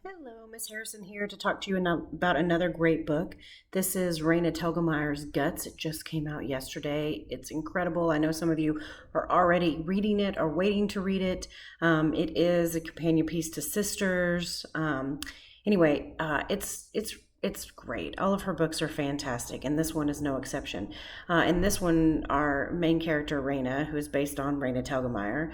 Hello, Miss Harrison here to talk to you about another great book. This is Raina Telgemeier's Guts. It just came out yesterday. It's incredible. I know some of you are already reading it or waiting to read it. It is a companion piece to Sisters. It's great. All of her books are fantastic, and this one is no exception. In this one, our main character, Raina, who is based on Raina Telgemeier,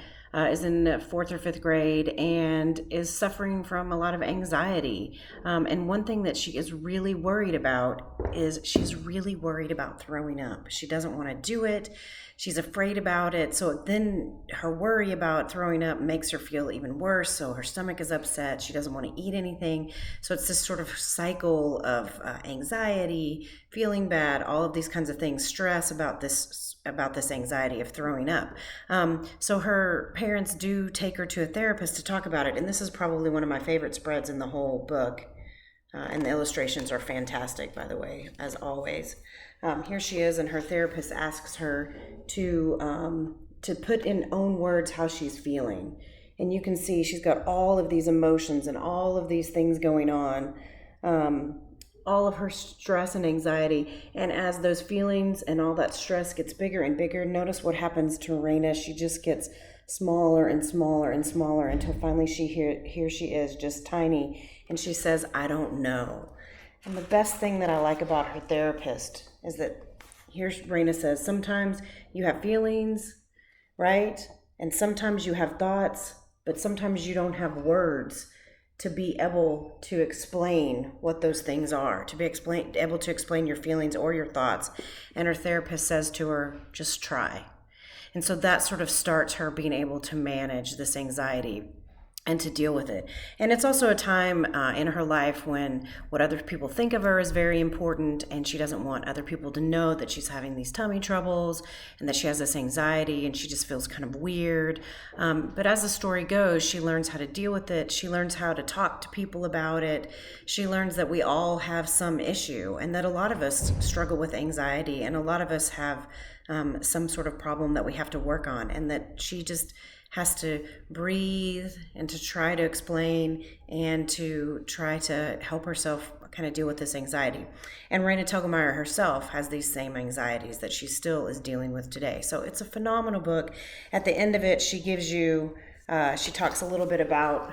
is in fourth or fifth grade and is suffering from a lot of anxiety. And one thing that she is really worried about is she's really worried about throwing up. She doesn't want to do it. She's afraid about it. So then her worry about throwing up makes her feel even worse. So her stomach is upset. She doesn't want to eat anything. So it's this sort of cycle of anxiety, feeling bad, all of these kinds of things, stress about this anxiety of throwing up. So her parents do take her to a therapist to talk about it, and this is probably one of my favorite spreads in the whole book. And the illustrations are fantastic, by the way, as always. Here she is, and her therapist asks her to put in own words how she's feeling. And you can see she's got all of these emotions and all of these things going on, all of her stress and anxiety. And as those feelings and all that stress gets bigger and bigger, notice what happens to Raina. She just gets smaller and smaller and smaller until finally here she is, just tiny. And she says, "I don't know." And the best thing that I like about her therapist is that here Raina says, sometimes you have feelings, right? And sometimes you have thoughts, but sometimes you don't have words to be able to explain what those things are, to be able to explain your feelings or your thoughts. And her therapist says to her, just try. And so that sort of starts her being able to manage this anxiety and to deal with it. And it's also a time in her life when what other people think of her is very important, and she doesn't want other people to know that she's having these tummy troubles and that she has this anxiety, and she just feels kind of weird. But as the story goes, she learns how to deal with it. She learns how to talk to people about it. She learns that we all have some issue, and that a lot of us struggle with anxiety, and a lot of us have some sort of problem that we have to work on, and that she just has to breathe and to try to explain and to try to help herself kind of deal with this anxiety. And Raina Telgemeier herself has these same anxieties that she still is dealing with today. So it's a phenomenal book. At the end of it, she talks a little bit about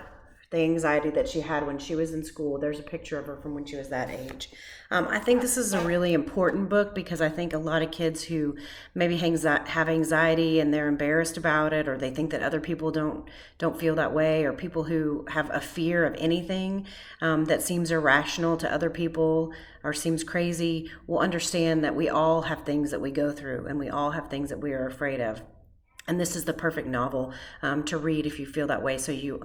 the anxiety that she had when she was in school. There's a picture of her from when she was that age. I think this is a really important book because I think a lot of kids who maybe have anxiety and they're embarrassed about it, or they think that other people don't feel that way, or people who have a fear of anything that seems irrational to other people or seems crazy, will understand that we all have things that we go through, and we all have things that we are afraid of. And this is the perfect novel to read if you feel that way, so you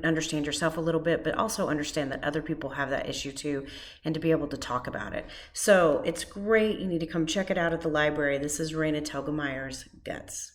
understand yourself a little bit, but also understand that other people have that issue too, and to be able to talk about it. So it's great. You need to come check it out at the library. This is Raina Telgemeier's Guts.